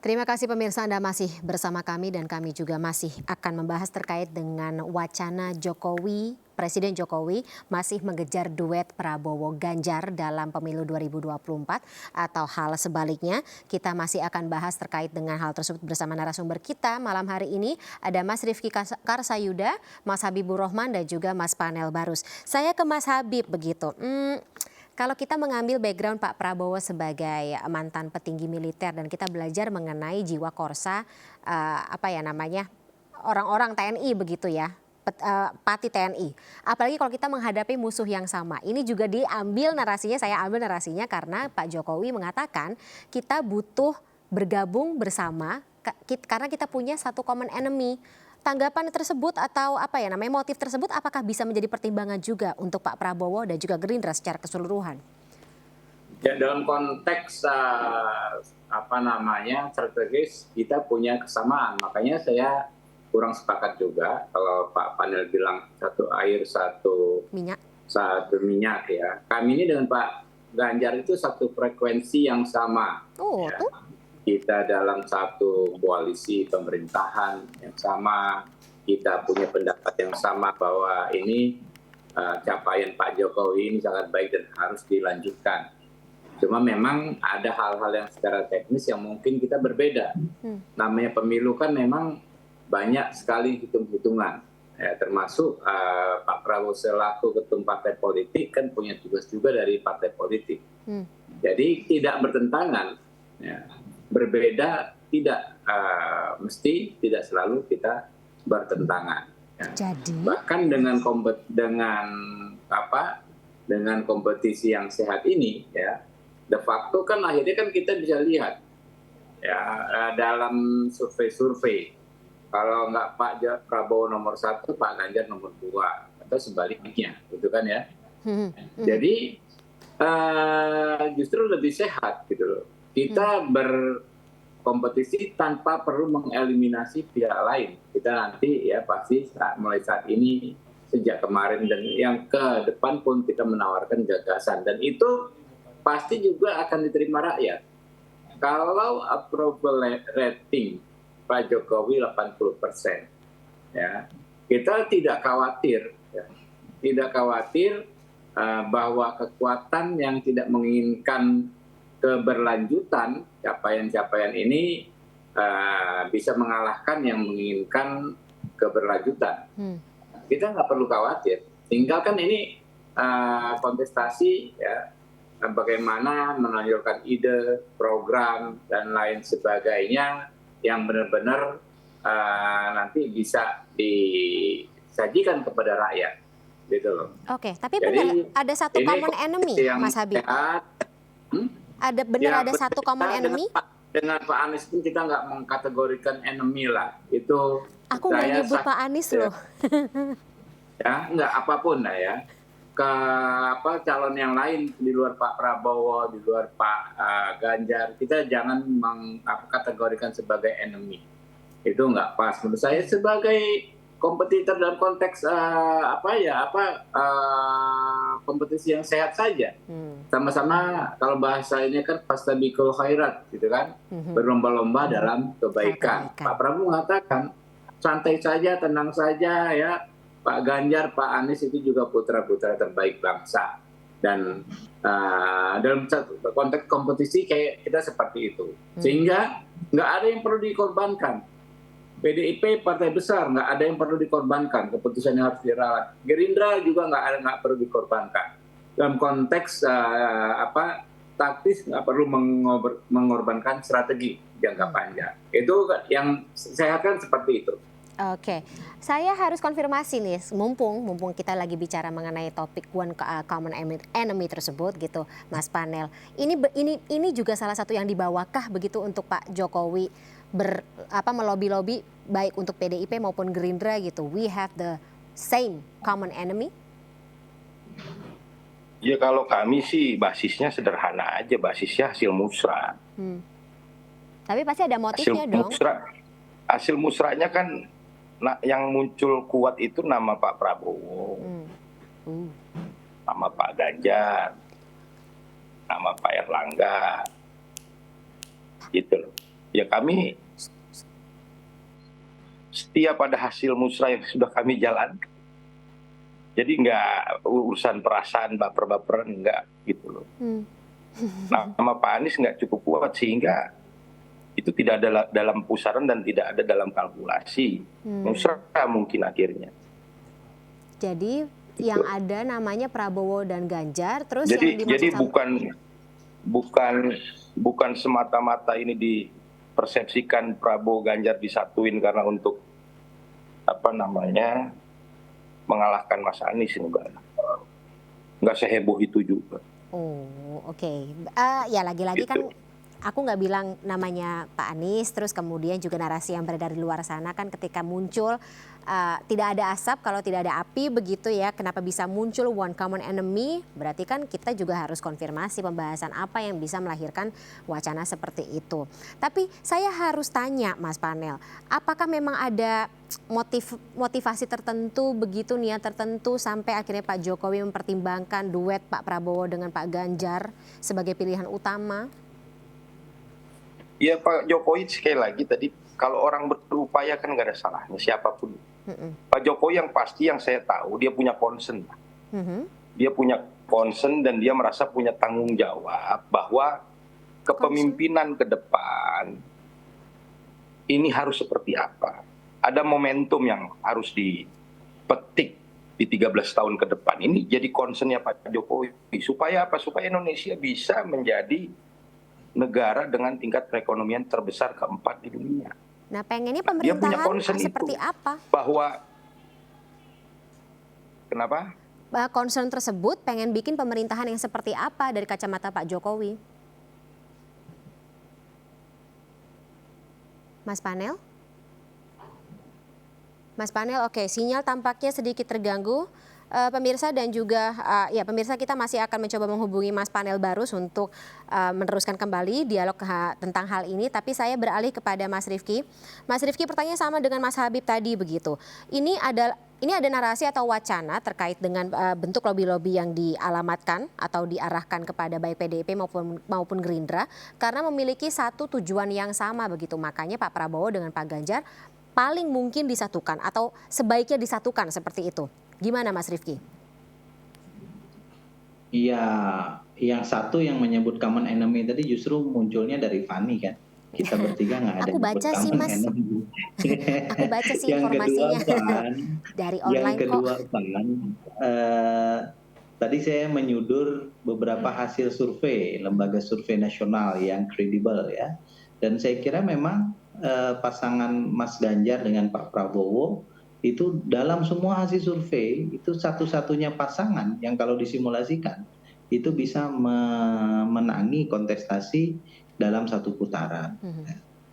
Terima kasih pemirsa, Anda masih bersama kami dan kami juga masih akan membahas terkait dengan wacana Presiden Jokowi masih mengejar duet Prabowo Ganjar dalam pemilu 2024 atau hal sebaliknya. Kita masih akan bahas terkait dengan hal tersebut bersama narasumber kita malam hari ini. Ada Mas Rifki Karsayuda, Mas Habibur Rahman dan juga Mas Panel Barus. Saya ke Mas Habib begitu. Kalau kita mengambil background Pak Prabowo sebagai mantan petinggi militer dan kita belajar mengenai jiwa korsa orang-orang TNI begitu ya, Pati TNI. Apalagi kalau kita menghadapi musuh yang sama. Ini juga saya ambil narasinya karena Pak Jokowi mengatakan kita butuh bergabung bersama karena kita punya satu common enemy. Tanggapan tersebut atau motif tersebut apakah bisa menjadi pertimbangan juga untuk Pak Prabowo dan juga Gerindra secara keseluruhan? Ya, dalam konteks strategis kita punya kesamaan. Makanya saya kurang sepakat juga kalau Pak Panel bilang satu air satu minyak ya. Kami ini dengan Pak Ganjar itu satu frekuensi yang sama. Ya. Kita dalam satu koalisi pemerintahan yang sama, kita punya pendapat yang sama bahwa ini capaian Pak Jokowi ini sangat baik dan harus dilanjutkan. Cuma memang ada hal-hal yang secara teknis yang mungkin kita berbeda. Namanya pemilu kan memang banyak sekali hitung-hitungan. Ya, termasuk Pak Prabowo selaku ketum partai politik kan punya tugas juga dari partai politik. Jadi tidak bertentangan. Ya. Berbeda tidak mesti tidak selalu kita bertentangan. Ya. Jadi bahkan dengan kompetisi yang sehat ini ya, de facto kan akhirnya kan kita bisa lihat ya dalam survei kalau nggak Pak Prabowo nomor 1, Pak Ganjar nomor 2 atau sebaliknya, gitu kan ya. Jadi justru lebih sehat gitu loh. Kita berkompetisi tanpa perlu mengeliminasi pihak lain. Kita nanti ya pasti mulai saat ini, sejak kemarin dan yang ke depan pun kita menawarkan gagasan. Dan itu pasti juga akan diterima rakyat. Kalau approval rating Pak Jokowi 80%, ya, kita tidak khawatir. Ya. Tidak khawatir bahwa kekuatan yang tidak menginginkan keberlanjutan capaian-capaian ini bisa mengalahkan yang menginginkan keberlanjutan. Kita nggak perlu khawatir. Tinggalkan ini kontestasi, ya, bagaimana menonjolkan ide, program dan lain sebagainya yang benar-benar nanti bisa disajikan kepada rakyat, gitu loh. Oke, tapi benar ada satu common enemy, Mas Habib. Ada satu common enemy? Dengan Pak Anies pun kita nggak mengkategorikan enemy lah. Itu aku nggak nyebut Pak Anies loh. Ya, nggak apapun lah ya. Ke calon yang lain di luar Pak Prabowo, di luar Pak Ganjar, kita jangan mengkategorikan sebagai enemy. Itu nggak pas menurut saya sebagai kompetitor dalam konteks kompetisi yang sehat saja. Sama-sama kalau bahasa ini kan fastabiqul khairat gitu kan, berlomba-lomba dalam kebaikan. Pak Prabowo mengatakan santai saja, tenang saja ya. Pak Ganjar, Pak Anies itu juga putra-putra terbaik bangsa. Dan dalam konteks kompetisi kayak kita seperti itu. Sehingga nggak ada yang perlu dikorbankan. PDIP partai besar, nggak ada yang perlu dikorbankan. Keputusannya harus dirawat. Gerindra juga nggak perlu dikorbankan. Dalam konteks taktis nggak perlu mengorbankan strategi jangka panjang. Itu yang sehat kan seperti itu. Oke, saya harus konfirmasi nih, mumpung kita lagi bicara mengenai topik one common enemy tersebut gitu, Mas Panel. Ini juga salah satu yang dibawakah begitu untuk Pak Jokowi melobi-lobi baik untuk PDIP maupun Gerindra gitu. We have the same common enemy. Ya kalau kami sih basisnya sederhana aja, basisnya hasil musrah. Tapi pasti ada motifnya dong. Hasil musrahnya kan yang muncul kuat itu nama Pak Prabowo, nama Pak Ganjar, nama Pak Erlangga, gitu loh. Ya kami setia pada hasil musrah yang sudah kami jalankan. Jadi nggak urusan perasaan baper-baperan, nggak gitu loh. Nama Pak Anies nggak cukup kuat sehingga itu tidak ada dalam pusaran dan tidak ada dalam kalkulasi. Musrah mungkin akhirnya. Jadi yang ada namanya Prabowo dan Ganjar, terus Jadi yang dimaksud bukan semata-mata ini dipersepsikan Prabowo Ganjar disatuin karena untuk mengalahkan Mas Anies, nggak seheboh itu juga. Oh, oke. Ya lagi-lagi Gitu. kan aku nggak bilang namanya Pak Anies, terus kemudian juga narasi yang beredar di luar sana kan ketika muncul tidak ada asap kalau tidak ada api begitu ya. Kenapa bisa muncul one common enemy? Berarti kan kita juga harus konfirmasi pembahasan apa yang bisa melahirkan wacana seperti itu. Tapi saya harus tanya Mas Panel, apakah memang ada motivasi tertentu begitu, niat tertentu sampai akhirnya Pak Jokowi mempertimbangkan duet Pak Prabowo dengan Pak Ganjar sebagai pilihan utama? Ya Pak Jokowi sekali lagi tadi, kalau orang berupaya kan nggak ada salahnya siapapun. Pak Jokowi yang pasti yang saya tahu dia punya concern. Dia punya concern dan dia merasa punya tanggung jawab bahwa kepemimpinan ke depan ini harus seperti apa. Ada momentum yang harus dipetik di 13 tahun ke depan. Ini jadi concernnya Pak Jokowi. Supaya apa? Supaya Indonesia bisa menjadi negara dengan tingkat perekonomian terbesar keempat di dunia. Nah, pengennya Dia punya pemerintahan concern seperti itu, apa? bahwa kenapa? Concern tersebut pengen bikin pemerintahan yang seperti apa dari kacamata Pak Jokowi? Mas Panel? Mas Panel, oke, sinyal tampaknya sedikit terganggu. Pemirsa dan juga pemirsa, kita masih akan mencoba menghubungi Mas Panel Barus untuk meneruskan kembali dialog tentang hal ini. Tapi saya beralih kepada Mas Rifki. Mas Rifki, pertanyaan sama dengan Mas Habib tadi begitu. Ini ada narasi atau wacana terkait dengan bentuk lobi-lobi yang dialamatkan atau diarahkan kepada baik PDIP maupun Gerindra karena memiliki satu tujuan yang sama begitu. Makanya Pak Prabowo dengan Pak Ganjar paling mungkin disatukan atau sebaiknya disatukan seperti itu. Gimana Mas Rifki? Iya, yang satu yang menyebut common enemy tadi justru munculnya dari Fani kan. Kita bertiga nggak ada Aku baca sih Mas. Aku baca sih informasinya dari online kok. Yang kedua Pan, tadi saya menyudur beberapa hasil survei lembaga survei nasional yang kredibel ya. Dan saya kira memang pasangan Mas Ganjar dengan Pak Prabowo itu dalam semua hasil survei itu satu-satunya pasangan yang kalau disimulasikan itu bisa memenangi kontestasi dalam satu putaran.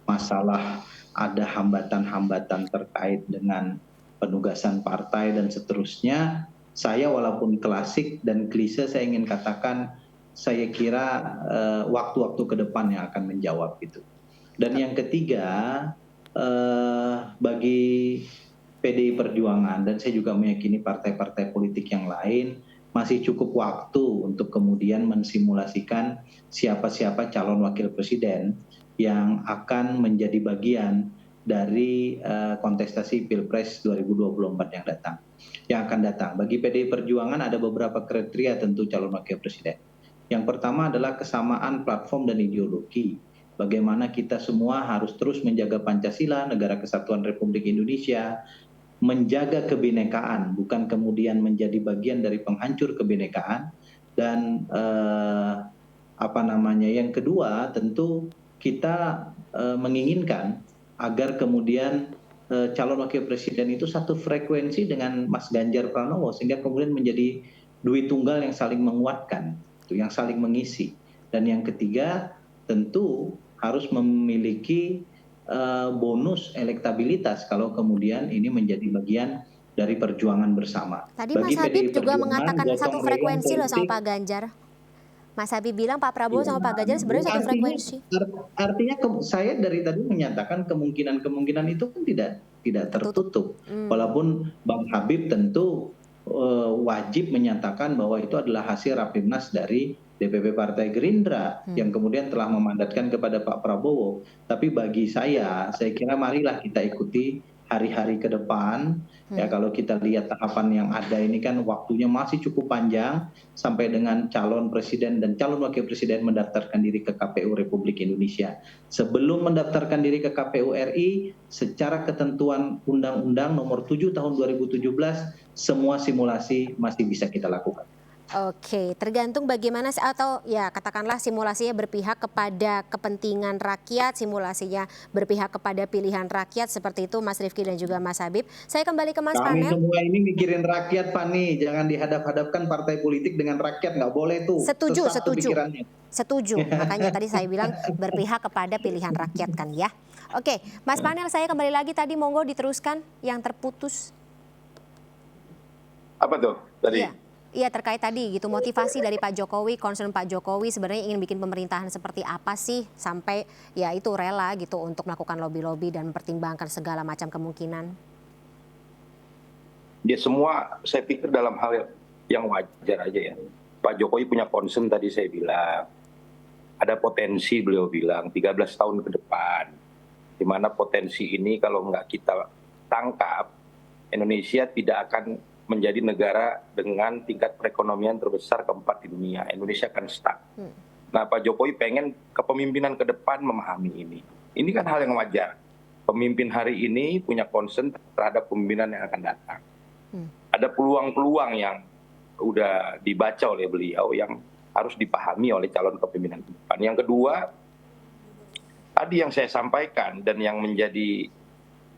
Masalah ada hambatan-hambatan terkait dengan penugasan partai dan seterusnya, saya walaupun klasik dan klise saya ingin katakan saya kira waktu-waktu ke depan yang akan menjawab itu. Dan yang ketiga, bagi PDI Perjuangan dan saya juga meyakini partai-partai politik yang lain masih cukup waktu untuk kemudian mensimulasikan siapa-siapa calon wakil presiden yang akan menjadi bagian dari kontestasi Pilpres 2024 yang akan datang. Bagi PDI Perjuangan ada beberapa kriteria tentu calon wakil presiden. Yang pertama adalah kesamaan platform dan ideologi. Bagaimana kita semua harus terus menjaga Pancasila, Negara Kesatuan Republik Indonesia, menjaga kebinekaan, bukan kemudian menjadi bagian dari penghancur kebinekaan. Dan yang kedua tentu kita menginginkan agar kemudian calon wakil presiden itu satu frekuensi dengan Mas Ganjar Pranowo sehingga kemudian menjadi duit tunggal yang saling menguatkan, yang saling mengisi. Dan yang ketiga tentu harus memiliki bonus elektabilitas kalau kemudian ini menjadi bagian dari perjuangan bersama. Tadi Mas Habib juga mengatakan satu frekuensi loh sama Pak Ganjar. Mas Habib bilang Pak Prabowo sama Pak Ganjar sebenarnya satu frekuensi. Artinya saya dari tadi menyatakan kemungkinan itu kan tidak tertutup. Walaupun Bang Habib tentu wajib menyatakan bahwa itu adalah hasil Rapimnas dari DPP Partai Gerindra yang kemudian telah memandatkan kepada Pak Prabowo. Tapi bagi saya kira marilah kita ikuti hari-hari ke depan. Ya, kalau kita lihat tahapan yang ada ini kan waktunya masih cukup panjang sampai dengan calon presiden dan calon wakil presiden mendaftarkan diri ke KPU Republik Indonesia. Sebelum mendaftarkan diri ke KPU RI, secara ketentuan Undang-Undang Nomor 7 Tahun 2017, semua simulasi masih bisa kita lakukan. Oke, tergantung bagaimana atau ya katakanlah simulasinya berpihak kepada kepentingan rakyat, simulasinya berpihak kepada pilihan rakyat, seperti itu Mas Rifki dan juga Mas Habib. Saya kembali ke Mas Kami Panel. semua ini mikirin rakyat, Fani. Jangan dihadap-hadapkan partai politik dengan rakyat, nggak boleh tuh. Setuju. Setuju. Makanya tadi saya bilang berpihak kepada pilihan rakyat kan ya. Oke, Mas Panel, saya kembali lagi tadi, monggo diteruskan yang terputus. Apa tuh tadi? Iya, terkait tadi gitu, motivasi dari Pak Jokowi, concern Pak Jokowi sebenarnya ingin bikin pemerintahan seperti apa sih sampai ya itu rela gitu untuk melakukan lobby-lobby dan mempertimbangkan segala macam kemungkinan. Dia semua saya pikir dalam hal yang wajar aja ya. Pak Jokowi punya concern tadi saya bilang. Ada potensi beliau bilang 13 tahun ke depan. Di mana potensi ini kalau nggak kita tangkap, Indonesia tidak akan menjadi negara dengan tingkat perekonomian terbesar keempat di dunia. Indonesia akan stuck. Nah, Pak Jokowi pengen kepemimpinan ke depan memahami ini. Ini kan hal yang wajar. Pemimpin hari ini punya concern terhadap kepemimpinan yang akan datang. Ada peluang-peluang yang udah dibaca oleh beliau yang harus dipahami oleh calon kepemimpinan ke depan. Yang kedua, tadi yang saya sampaikan dan yang menjadi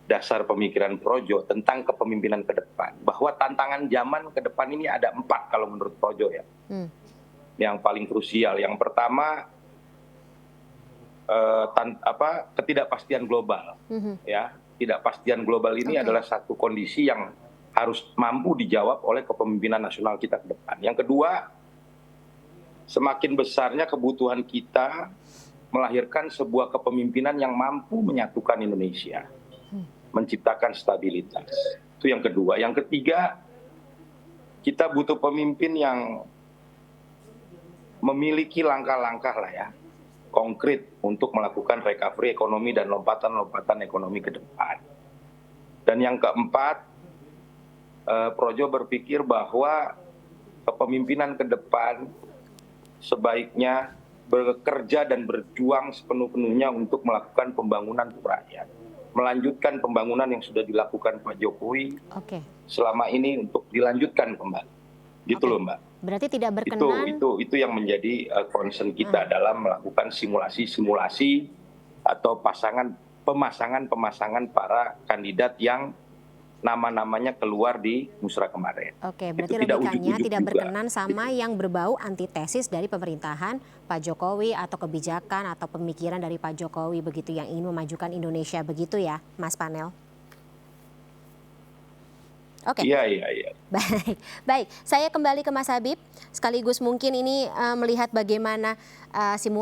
dasar pemikiran Projo tentang kepemimpinan ke depan, bahwa tantangan zaman ke depan ini ada 4 kalau menurut Projo ya. Yang paling krusial, yang pertama ketidakpastian global. Ya, ketidakpastian global ini adalah satu kondisi yang harus mampu dijawab oleh kepemimpinan nasional kita ke depan. Yang kedua, semakin besarnya kebutuhan kita melahirkan sebuah kepemimpinan yang mampu menyatukan Indonesia, menciptakan stabilitas. Itu yang kedua. Yang ketiga, kita butuh pemimpin yang memiliki langkah-langkah lah ya, konkret untuk melakukan recovery ekonomi dan lompatan-lompatan ekonomi ke depan. Dan yang keempat, Projo berpikir bahwa kepemimpinan ke depan sebaiknya bekerja dan berjuang sepenuh-penuhnya untuk melakukan pembangunan untuk rakyat. Melanjutkan pembangunan yang sudah dilakukan Pak Jokowi selama ini untuk dilanjutkan kembali. Gitu loh Mbak. Berarti tidak berkenan. Itu yang menjadi concern kita dalam melakukan simulasi-simulasi atau pemasangan para kandidat yang nama-namanya keluar di Musra kemarin. Oke, berarti logikanya tidak berkenan sama yang berbau antitesis dari pemerintahan Pak Jokowi atau kebijakan atau pemikiran dari Pak Jokowi begitu yang ingin memajukan Indonesia begitu ya, Mas Panel? Oke. Iya. Baik. Saya kembali ke Mas Habib. Sekaligus mungkin ini melihat bagaimana hasil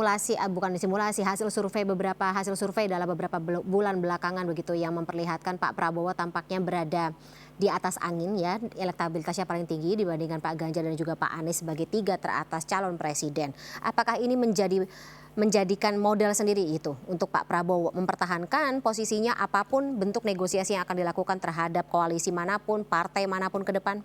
survei dalam beberapa bulan belakangan begitu yang memperlihatkan Pak Prabowo tampaknya berada di atas angin ya, elektabilitasnya paling tinggi dibandingkan Pak Ganjar dan juga Pak Anies sebagai 3 teratas calon presiden. Apakah ini menjadikan model sendiri itu untuk Pak Prabowo mempertahankan posisinya apapun bentuk negosiasi yang akan dilakukan terhadap koalisi manapun, partai manapun ke depan?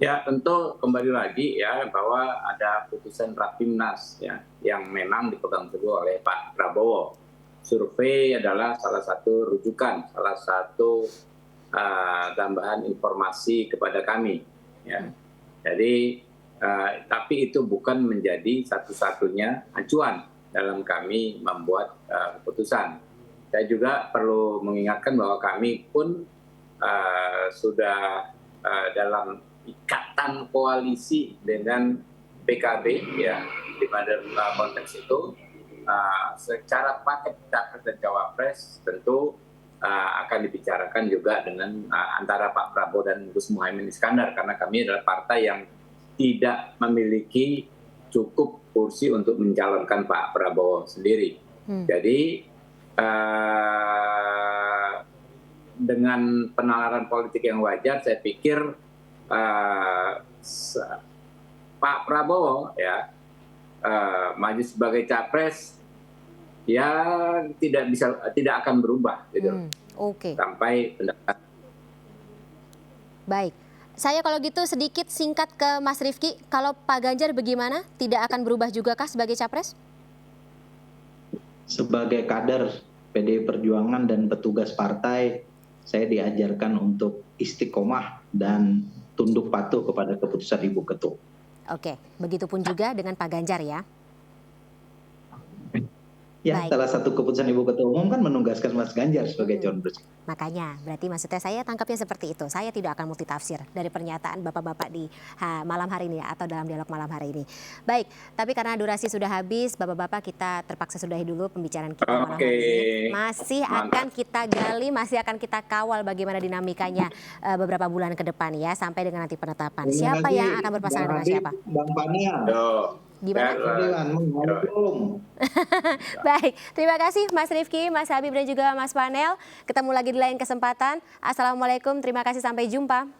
Ya, tentu kembali lagi ya bahwa ada putusan Rapimnas ya yang memang dipegang teguh oleh Pak Prabowo. Survei adalah salah satu rujukan, salah satu tambahan informasi kepada kami ya. Jadi tapi itu bukan menjadi satu-satunya acuan dalam kami membuat keputusan. Saya juga perlu mengingatkan bahwa kami pun sudah dalam ikatan koalisi dengan PKB ya, di pada konteks itu secara paket capres dan cawapres tentu akan dibicarakan juga dengan antara Pak Prabowo dan Gus Muhaimin Iskandar, karena kami adalah partai yang tidak memiliki cukup kursi untuk mencalonkan Pak Prabowo sendiri. Jadi dengan penalaran politik yang wajar, saya pikir Pak Prabowo ya maju sebagai capres ya tidak akan berubah gitu Oke. sampai pendaftaran. Baik. Saya kalau gitu sedikit singkat ke Mas Rifki, kalau Pak Ganjar bagaimana? Tidak akan berubah juga kah sebagai capres? Sebagai kader PDI Perjuangan dan petugas partai, saya diajarkan untuk istiqomah dan tunduk patuh kepada keputusan Ibu Ketua. Oke, begitupun juga dengan Pak Ganjar ya. Ya, Baik. salah satu keputusan Ibu Ketua Umum kan menugaskan Mas Ganjar sebagai calon presiden. Makanya, berarti maksudnya saya tangkapnya seperti itu. Saya tidak akan multitafsir dari pernyataan bapak-bapak di malam hari ini atau dalam dialog malam hari ini. Baik, tapi karena durasi sudah habis, bapak-bapak kita terpaksa sudahi dulu pembicaraan kita malam hari ini. Masih akan kita gali, masih akan kita kawal bagaimana dinamikanya beberapa bulan ke depan ya, sampai dengan nanti penetapan. Siapa yang akan berpasangan dengan siapa? Bang Panel. Gimana? Assalamualaikum. Baik, terima kasih Mas Rifki, Mas Habib dan juga Mas Panel. Ketemu lagi di lain kesempatan. Assalamualaikum, terima kasih, sampai jumpa.